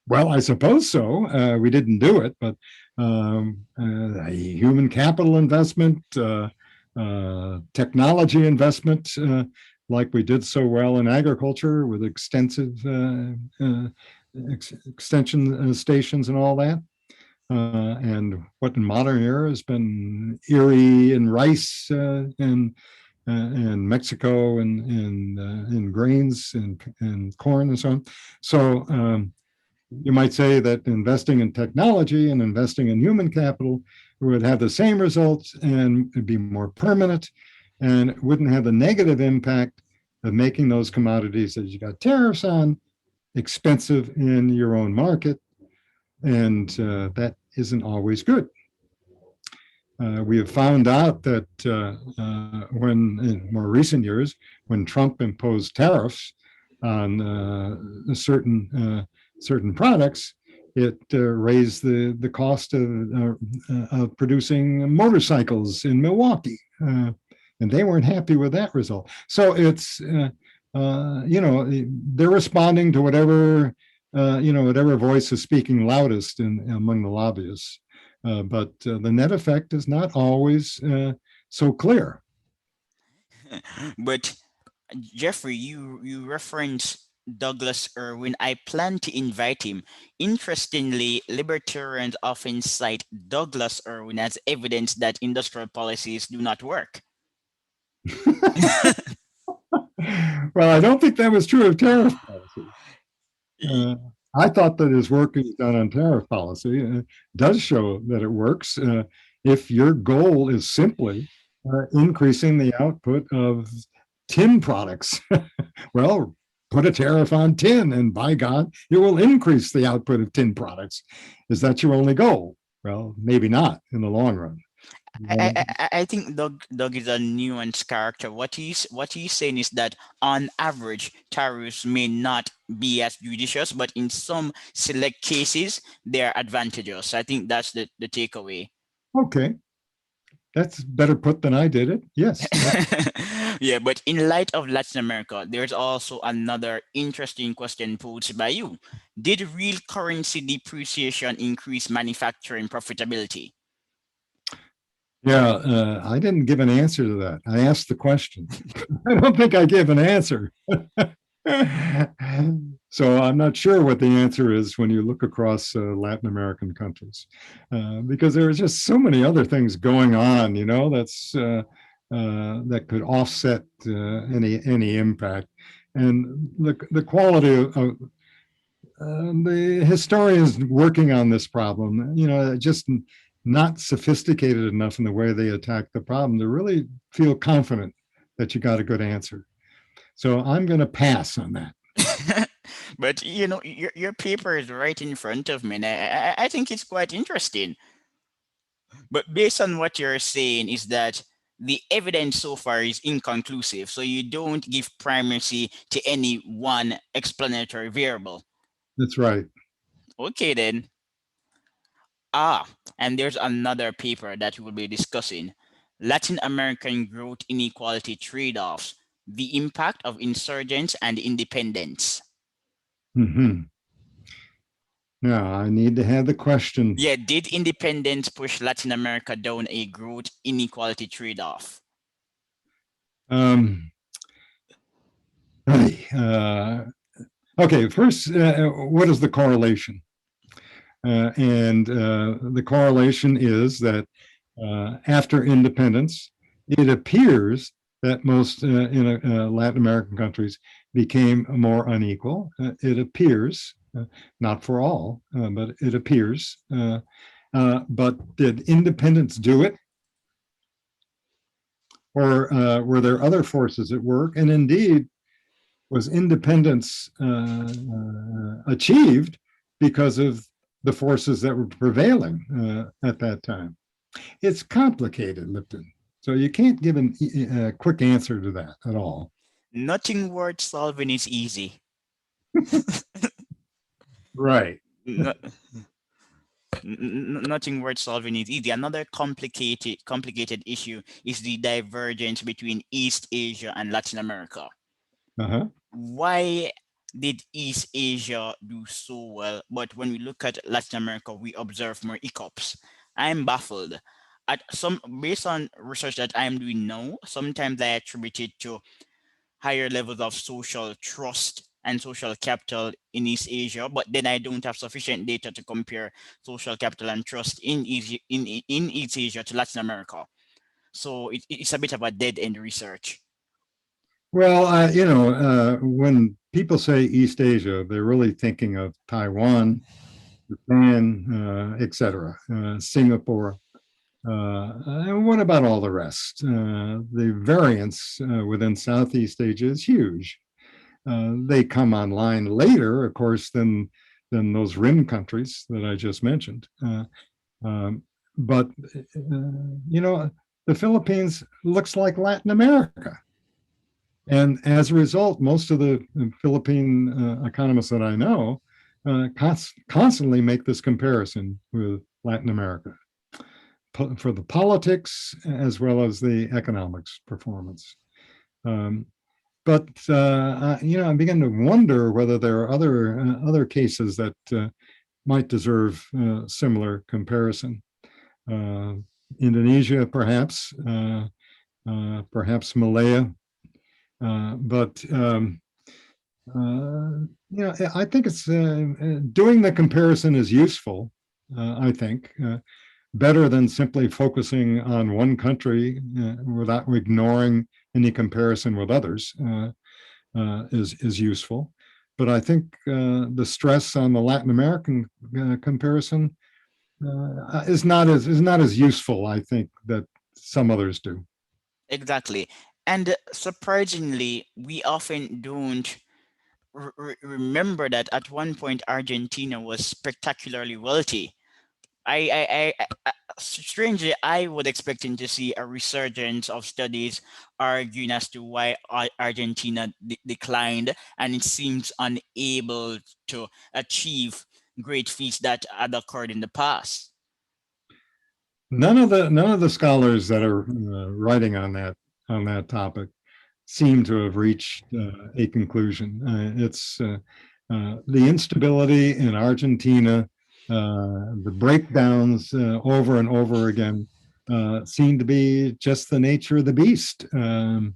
Well, I suppose so. We didn't do it, but human capital investment, technology investment, like we did so well in agriculture with extensive extension stations and all that. And what in modern era has been Erie and rice and Mexico and grains and corn and so on. So you might say that investing in technology and investing in human capital would have the same results and it'd be more permanent, and it wouldn't have the negative impact of making those commodities that you got tariffs on expensive in your own market. And that isn't always good. We have found out that when in more recent years, when Trump imposed tariffs on certain products, it raised the cost of producing motorcycles in Milwaukee, and they weren't happy with that result. So it's they're responding to whatever voice is speaking loudest among the lobbyists. But the net effect is not always so clear. But Jeffrey, you reference Douglas Irwin. I plan to invite him. Interestingly, libertarians often cite Douglas Irwin as evidence that industrial policies do not work. Well, I don't think that was true of tariff policy. I thought that his work is done on tariff policy does show that it works if your goal is simply increasing the output of tin products. Well, put a tariff on tin, and by God, it will increase the output of tin products. Is that your only goal? Well, maybe not in the long run. I think Doug is a nuanced character. What he's saying is that on average, tariffs may not be as judicious, but in some select cases, they're advantageous. I think that's the takeaway. Okay, that's better put than I did it. Yes. Yeah, but in light of Latin America, there's also another interesting question posed by you. Did real currency depreciation increase manufacturing profitability? Yeah, I didn't give an answer to that. I asked the question. I don't think I gave an answer. So I'm not sure what the answer is when you look across Latin American countries, because there are just so many other things going on, that could offset any impact, and the quality of the historians working on this problem, just not sophisticated enough in the way they attack the problem to really feel confident that you got a good answer. So I'm going to pass on that. But your paper is right in front of me, and I think it's quite interesting. But based on what you're saying, is that the evidence so far is inconclusive, so you don't give primacy to any one explanatory variable. That's right. Okay, then. And there's another paper that we will be discussing: Latin American growth inequality trade-offs, the impact of insurgents and independence. Mm-hmm. Now I need to have the question. Yeah, did independence push Latin America down a growth inequality trade-off? Um, okay, first, what is the correlation? And the correlation is that after independence, it appears that most Latin American countries became more unequal. It appears, not for all, but it appears. But did independence do it? Or were there other forces at work? And indeed, was independence achieved because of the forces that were prevailing at that time? It's complicated, Lipton. So you can't give a quick answer to that at all. Nothing worth solving is easy. Right. No, nothing worth solving is easy. Another complicated issue is the divergence between East Asia and Latin America. Uh-huh. Why did East Asia do so well, but when we look at Latin America, we observe more hiccups? I'm baffled. Based on research that I'm doing now, sometimes I attribute it to higher levels of social trust and social capital in East Asia, but then I don't have sufficient data to compare social capital and trust in East Asia to Latin America. So it's a bit of a dead end research. Well, when people say East Asia, they're really thinking of Taiwan, Japan, etc., Singapore. And what about all the rest? The variance within Southeast Asia is huge. They come online later, of course, than those rim countries that I just mentioned. But the Philippines looks like Latin America. And as a result, most of the Philippine economists that I know constantly make this comparison with Latin America for the politics as well as the economics performance. but I begin to wonder whether there are other cases that might deserve similar comparison. Indonesia, perhaps, perhaps Malaya, but I think it's doing the comparison is useful. I think better than simply focusing on one country without ignoring any comparison with others is useful. But I think the stress on the Latin American comparison is not as useful, I think, that some others do. Exactly. And surprisingly, we often don't remember that at one point Argentina was spectacularly wealthy. Strangely, I would expecting to see a resurgence of studies arguing as to why Argentina declined and it seems unable to achieve great feats that had occurred in the past. None of the scholars that are writing on that topic seem to have reached a conclusion. It's the instability in Argentina, the breakdowns over and over again seem to be just the nature of the beast. And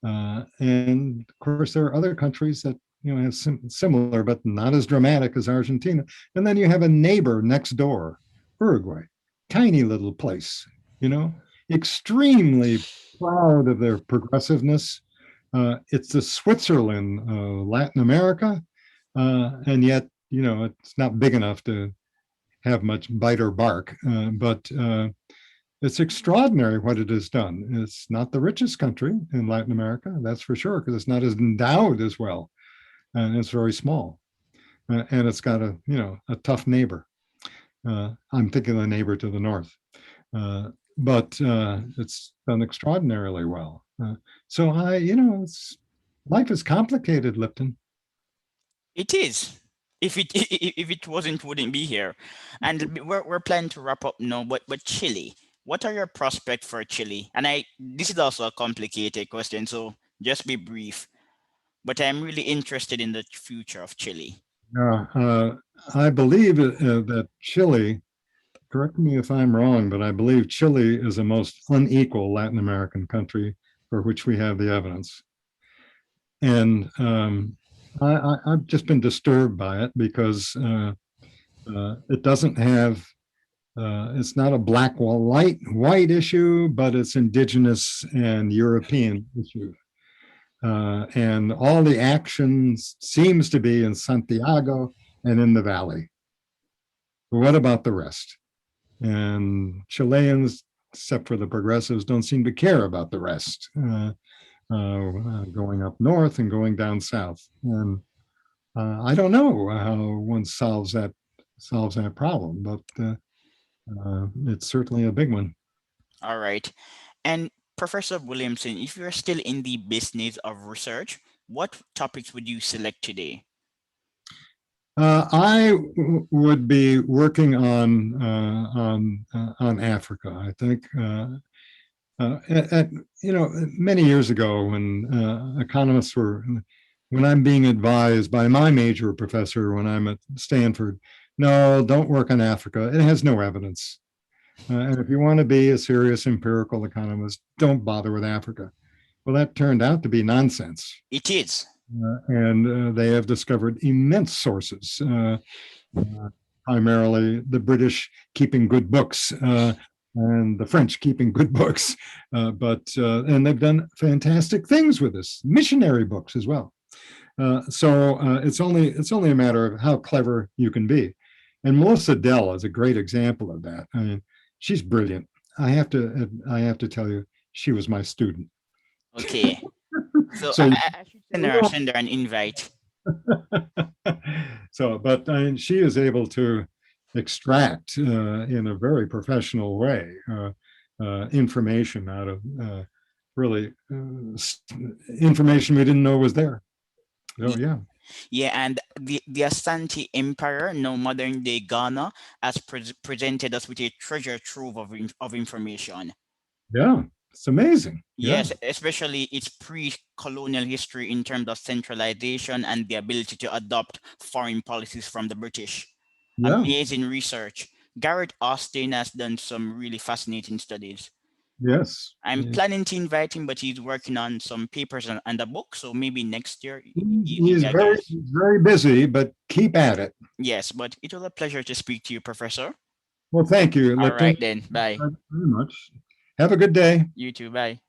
of course, there are other countries that have similar, but not as dramatic as Argentina. And then you have a neighbor next door, Uruguay, tiny little place, you know, extremely proud of their progressiveness. It's the Switzerland of Latin America, and yet it's not big enough to have much bite or bark. But it's extraordinary what it has done. It's not the richest country in Latin America, that's for sure, because it's not as endowed as well, and it's very small, and it's got a tough neighbor. I'm thinking of the neighbor to the north, but it's done extraordinarily well. So life is complicated, Lipton. It is. If it wasn't, wouldn't be here. And we're planning to wrap up now. But Chile, what are your prospects for Chile? And this is also a complicated question, so just be brief. But I'm really interested in the future of Chile. I believe that Chile, correct me if I'm wrong, but I believe Chile is the most unequal Latin American country for which we have the evidence. And I've just been disturbed by it because it doesn't have, it's not a black white issue, but it's indigenous and European issue. And all the action seems to be in Santiago and in the valley. But what about the rest? And Chileans, except for the progressives, don't seem to care about the rest, going up north and going down south. And I don't know how one solves that problem, but it's certainly a big one. All right. And Professor Williamson, if you're still in the business of research, what topics would you select today? I would be working on Africa. I think many years ago when economists were, when I'm being advised by my major professor when I'm at Stanford, no, don't work on Africa. It has no evidence. And if you want to be a serious empirical economist, don't bother with Africa. Well, that turned out to be nonsense. It is. And they have discovered immense sources, primarily the British keeping good books and the French keeping good books. And they've done fantastic things with this, missionary books as well. So it's only a matter of how clever you can be. And Melissa Dell is a great example of that. I mean, she's brilliant. I have to tell you, she was my student. Okay. So So I should send her an invite. but she is able to extract in a very professional way information out of really information we didn't know was there. Oh yeah. Yeah, and the Asante Empire, now modern day Ghana, has presented us with a treasure trove of information. Yeah. It's amazing. Yeah. Yes, especially its pre-colonial history in terms of centralization and the ability to adopt foreign policies from the British. Yeah. Amazing research. Garrett Austin has done some really fascinating studies. Yes. I'm planning to invite him, but he's working on some papers and a book, so maybe next year he'll give He's me a guess. very busy, but keep at it. Yes, but it was a pleasure to speak to you, Professor. Well, thank you, All right Lipton, then, bye. very much. Have a good day. You too, bye.